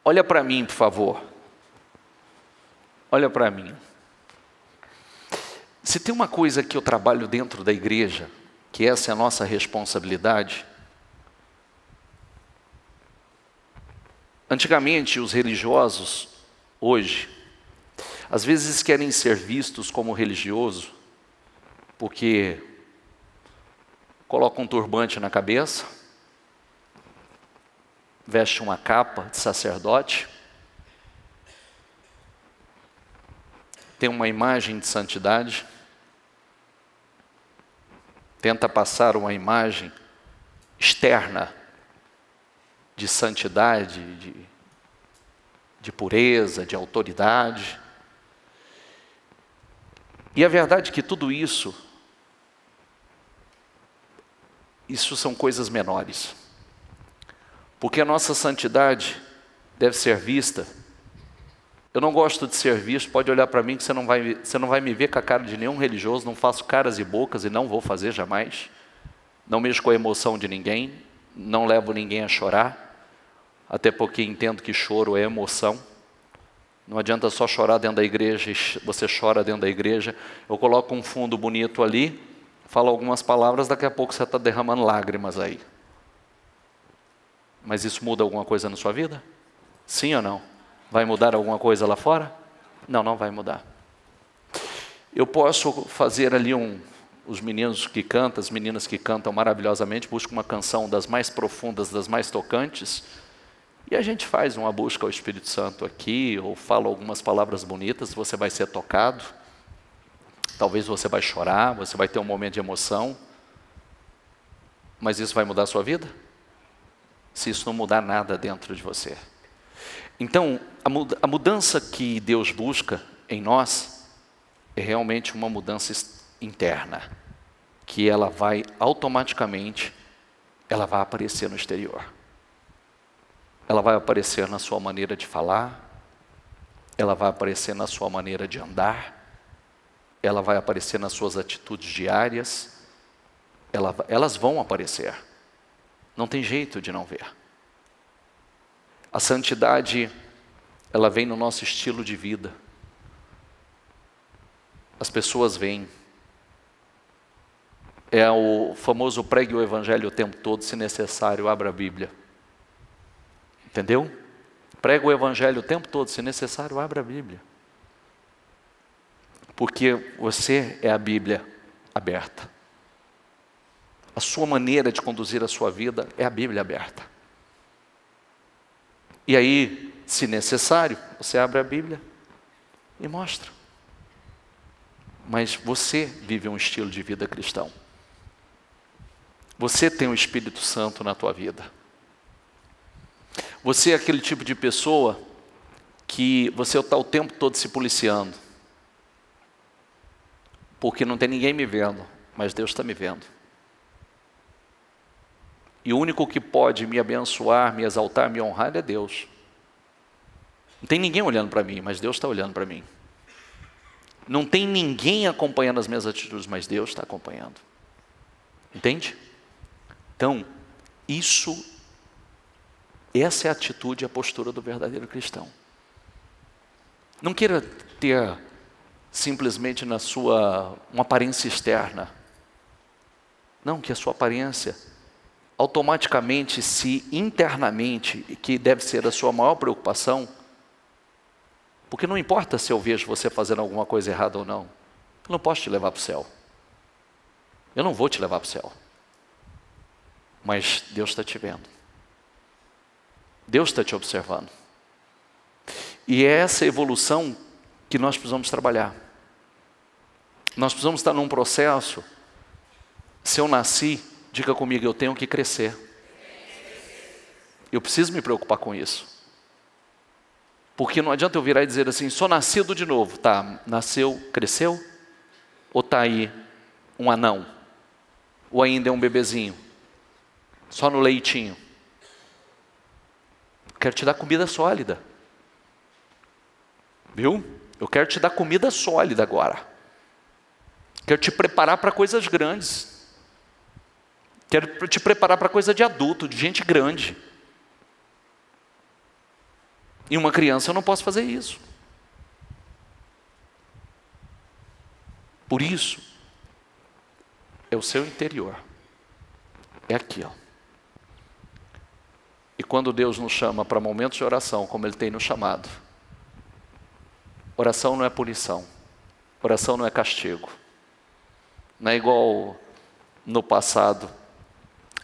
olha para mim, por favor. Olha para mim. Se tem uma coisa que eu trabalho dentro da igreja, que essa é a nossa responsabilidade. Antigamente, os religiosos, hoje, às vezes querem ser vistos como religioso, porque colocam um turbante na cabeça, veste uma capa de sacerdote, tem uma imagem de santidade, tenta passar uma imagem externa de santidade, de pureza, de autoridade. E a verdade é que tudo isso são coisas menores. Porque a nossa santidade deve ser vista. Eu não gosto de ser visto, pode olhar para mim que você não vai me ver com a cara de nenhum religioso, não faço caras e bocas e não vou fazer jamais. Não mexo com a emoção de ninguém, não levo ninguém a chorar, até porque entendo que choro é emoção. Não adianta só chorar dentro da igreja, você chora dentro da igreja. Eu coloco um fundo bonito ali, falo algumas palavras, daqui a pouco você está derramando lágrimas aí. Mas isso muda alguma coisa na sua vida? Sim ou não? Vai mudar alguma coisa lá fora? Não, não vai mudar. Eu posso fazer ali os meninos que cantam, as meninas que cantam maravilhosamente, buscam uma canção das mais profundas, das mais tocantes, e a gente faz uma busca ao Espírito Santo aqui, ou fala algumas palavras bonitas, você vai ser tocado, talvez você vai chorar, você vai ter um momento de emoção, mas isso vai mudar a sua vida? Se isso não mudar nada dentro de você. Então, a mudança que Deus busca em nós é realmente uma mudança interna, que ela vai automaticamente, ela vai aparecer no exterior. Ela vai aparecer na sua maneira de falar, ela vai aparecer na sua maneira de andar, ela vai aparecer nas suas atitudes diárias, elas vão aparecer. Não tem jeito de não ver. A santidade, ela vem no nosso estilo de vida. As pessoas veem. É o famoso pregue o evangelho o tempo todo, se necessário, abra a Bíblia. Entendeu? Prega o evangelho o tempo todo, se necessário, abra a Bíblia. Porque você é a Bíblia aberta. A sua maneira de conduzir a sua vida é a Bíblia aberta. E aí, se necessário, você abre a Bíblia e mostra. Mas você vive um estilo de vida cristão. Você tem o Espírito Santo na tua vida. Você é aquele tipo de pessoa que você está o tempo todo se policiando. Porque não tem ninguém me vendo, mas Deus está me vendo. E o único que pode me abençoar, me exaltar, me honrar é Deus. Não tem ninguém olhando para mim, mas Deus está olhando para mim. Não tem ninguém acompanhando as minhas atitudes, mas Deus está acompanhando. Entende? Então, essa é a atitude e a postura do verdadeiro cristão. Não queira ter simplesmente na sua uma aparência externa. Não, que a sua aparência automaticamente, se internamente, que deve ser a sua maior preocupação, porque não importa se eu vejo você fazendo alguma coisa errada ou não, eu não posso te levar para o céu. Eu não vou te levar para o céu. Mas Deus está te vendo. Deus está te observando. E é essa evolução que nós precisamos trabalhar. Nós precisamos estar num processo. Se eu nasci, diga comigo, eu tenho que crescer. Eu preciso me preocupar com isso. Porque não adianta eu virar e dizer assim, sou nascido de novo. Tá, nasceu, cresceu? Ou está aí um anão? Ou ainda é um bebezinho? Só no leitinho? Quero te dar comida sólida. Viu? Eu quero te dar comida sólida agora. Quero te preparar para coisas grandes. Quero te preparar para coisa de adulto, de gente grande. E uma criança eu não posso fazer isso. Por isso, é o seu interior. É aqui, ó. E quando Deus nos chama para momentos de oração, como Ele tem nos chamado, oração não é punição, oração não é castigo. Não é igual no passado,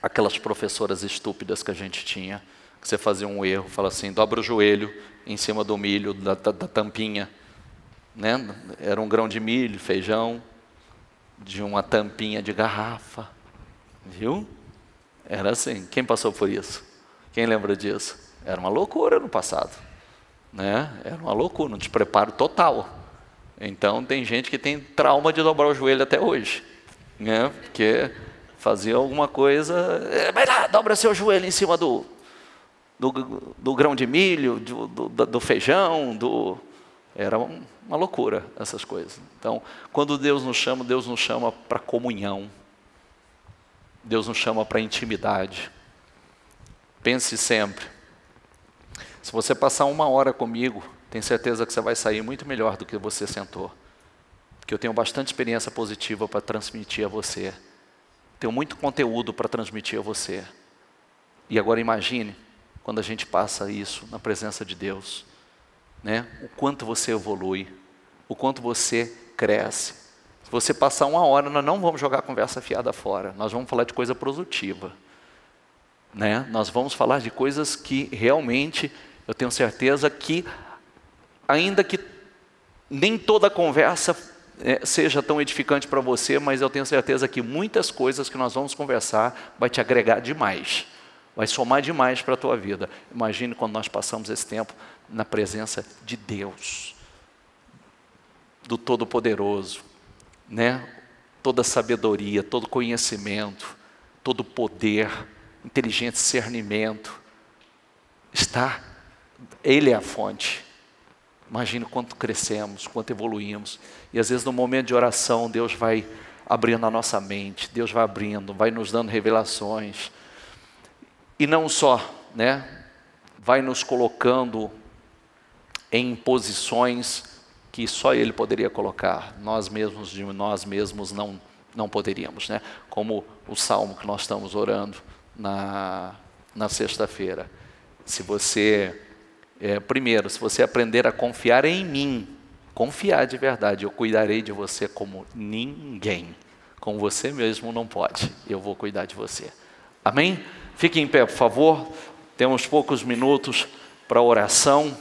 aquelas professoras estúpidas que a gente tinha, que você fazia um erro, fala assim, dobra o joelho em cima do milho, da tampinha, né? Era um grão de milho, feijão, de uma tampinha de garrafa, viu? Era assim, quem passou por isso? Quem lembra disso? Era uma loucura no passado, né? Era uma loucura, um despreparo total. Então tem gente que tem trauma de dobrar o joelho até hoje, né? Porque fazia alguma coisa, vai lá, dobra seu joelho em cima do grão de milho, do feijão, era uma loucura essas coisas. Então, quando Deus nos chama para comunhão. Deus nos chama para intimidade. Pense sempre, se você passar 1 hora comigo, tenho certeza que você vai sair muito melhor do que você sentou. Porque eu tenho bastante experiência positiva para transmitir a você. Tenho muito conteúdo para transmitir a você. E agora imagine, quando a gente passa isso na presença de Deus, né? O quanto você evolui, o quanto você cresce. Se você passar 1 hora, nós não vamos jogar conversa fiada fora, nós vamos falar de coisa produtiva, né? Nós vamos falar de coisas que realmente, eu tenho certeza que, ainda que nem toda conversa seja tão edificante para você, mas eu tenho certeza que muitas coisas que nós vamos conversar vai te agregar demais, vai somar demais para a tua vida. Imagine quando nós passamos esse tempo na presença de Deus, do Todo-Poderoso, né? Toda sabedoria, todo conhecimento, todo poder, inteligente discernimento, Ele é a fonte. Imagine quanto crescemos, quanto evoluímos. E às vezes no momento de oração, Deus vai abrindo a nossa mente, Deus vai abrindo, vai nos dando revelações. E não só, né? Vai nos colocando em posições que só Ele poderia colocar. Nós mesmos não poderíamos, né? Como o salmo que nós estamos orando na sexta-feira. Se você, primeiro, se você aprender a confiar em mim, confiar de verdade, eu cuidarei de você como ninguém, como você mesmo não pode, eu vou cuidar de você. Amém? Fique em pé, por favor. Temos poucos minutos para oração.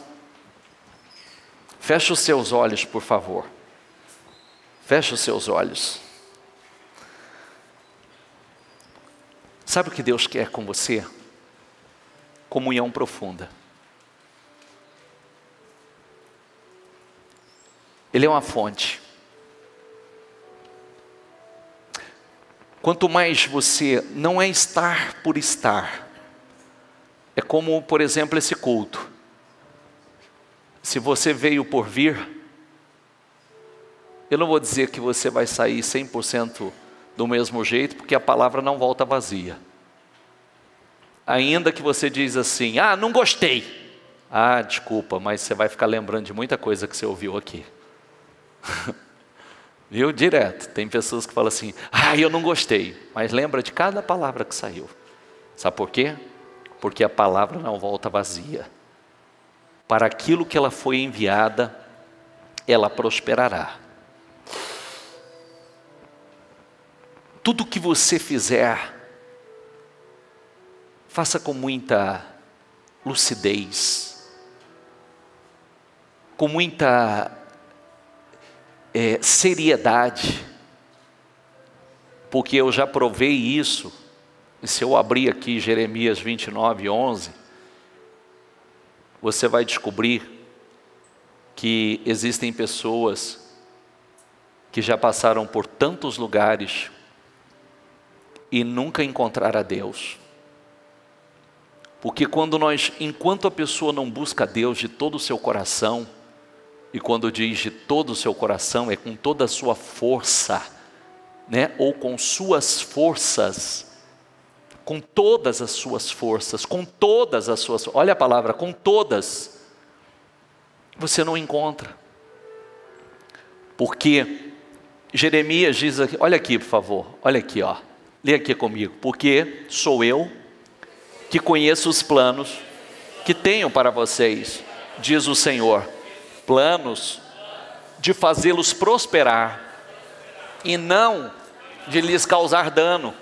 Feche os seus olhos, por favor. Feche os seus olhos. Sabe o que Deus quer com você? Comunhão profunda. Ele é uma fonte. Quanto mais você, não é estar por estar. É como, por exemplo, esse culto. Se você veio por vir, eu não vou dizer que você vai sair 100% do mesmo jeito, porque a palavra não volta vazia. Ainda que você diz assim, não gostei. Desculpa, mas você vai ficar lembrando de muita coisa que você ouviu aqui. Viu? Direto. Tem pessoas que falam assim, eu não gostei. Mas lembra de cada palavra que saiu. Sabe por quê? Porque a palavra não volta vazia. Para aquilo que ela foi enviada, ela prosperará. Tudo que você fizer, faça com muita lucidez, com muita seriedade, porque eu já provei isso. E se eu abrir aqui Jeremias 29:11, você vai descobrir que existem pessoas que já passaram por tantos lugares e nunca encontraram a Deus. Porque enquanto a pessoa não busca a Deus de todo o seu coração, e quando diz de todo o seu coração, é com toda a sua força, né? Ou com suas forças, com todas as suas forças, olha a palavra, com todas, você não encontra. Porque Jeremias diz aqui, olha aqui por favor, olha aqui, lê aqui comigo. Porque sou eu que conheço os planos que tenho para vocês, diz o Senhor, planos de fazê-los prosperar e não de lhes causar dano,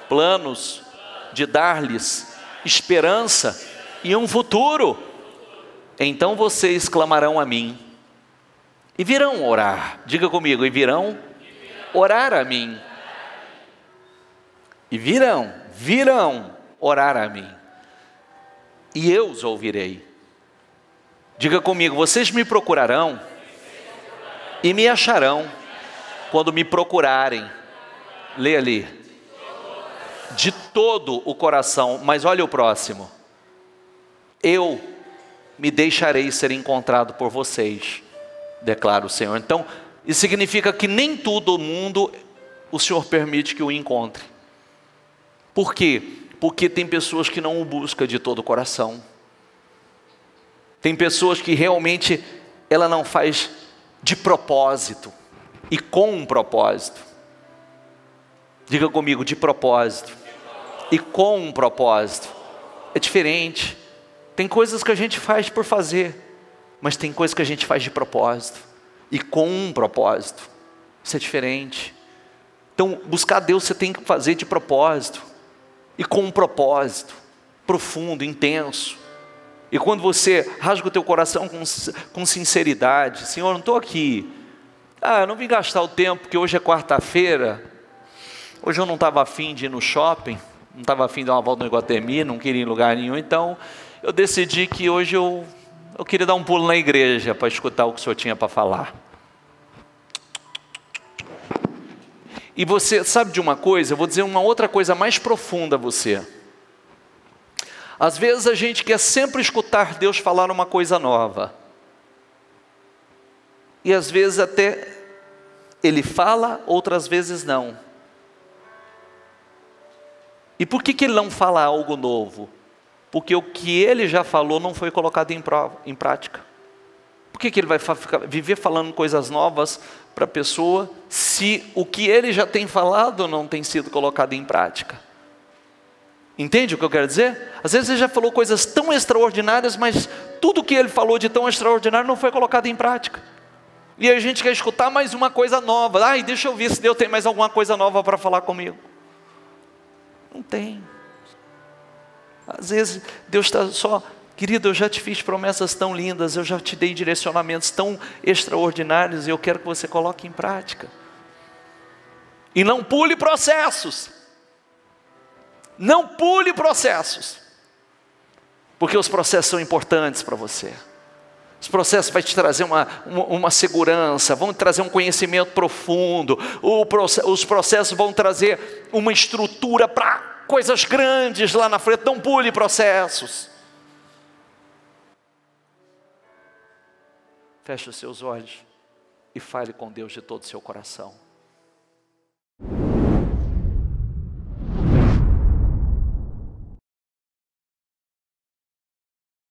planos de dar-lhes esperança e um futuro. Então vocês clamarão a mim e virão orar, diga comigo, e virão orar a mim, e virão orar a mim. e eu os ouvirei. Diga comigo, vocês me procurarão e me acharão quando me procurarem. Lê ali. De todo o coração. Mas olha o próximo. Eu me deixarei ser encontrado por vocês, declara o Senhor. Então, isso significa que nem todo mundo o Senhor permite que o encontre. Por quê? Porque tem pessoas que não o buscam de todo o coração. Tem pessoas que realmente ela não faz de propósito e com um propósito. Diga comigo, de propósito e com um propósito. É diferente. Tem coisas que a gente faz por fazer, mas tem coisas que a gente faz de propósito e com um propósito. Isso é diferente. Então, buscar Deus você tem que fazer de propósito e com um propósito profundo, intenso. E quando você rasga o teu coração com sinceridade, Senhor, não estou aqui, eu não vim gastar o tempo, porque hoje é quarta-feira, hoje eu não estava afim de ir no shopping, não estava afim de dar uma volta no Iguatemi, não queria ir em lugar nenhum, então eu decidi que hoje eu queria dar um pulo na igreja para escutar o que o Senhor tinha para falar. E você sabe de uma coisa, eu vou dizer uma outra coisa mais profunda a você. Às vezes a gente quer sempre escutar Deus falar uma coisa nova. E às vezes até Ele fala, outras vezes não. E por que Ele não fala algo novo? Porque o que Ele já falou não foi colocado em prática. Por que Ele vai viver falando coisas novas para a pessoa, se o que Ele já tem falado não tem sido colocado em prática? Entende o que eu quero dizer? Às vezes Ele já falou coisas tão extraordinárias, mas tudo que Ele falou de tão extraordinário não foi colocado em prática. E a gente quer escutar mais uma coisa nova. Deixa eu ver se Deus tem mais alguma coisa nova para falar comigo. Não tem. Às vezes Deus está só, querido, eu já te fiz promessas tão lindas, eu já te dei direcionamentos tão extraordinários, e eu quero que você coloque em prática. E não pule processos. Não pule processos, porque os processos são importantes para você. Os processos vão te trazer uma segurança, vão trazer um conhecimento profundo. Os processos vão trazer uma estrutura para coisas grandes lá na frente. Não pule processos. Feche os seus olhos e fale com Deus de todo o seu coração.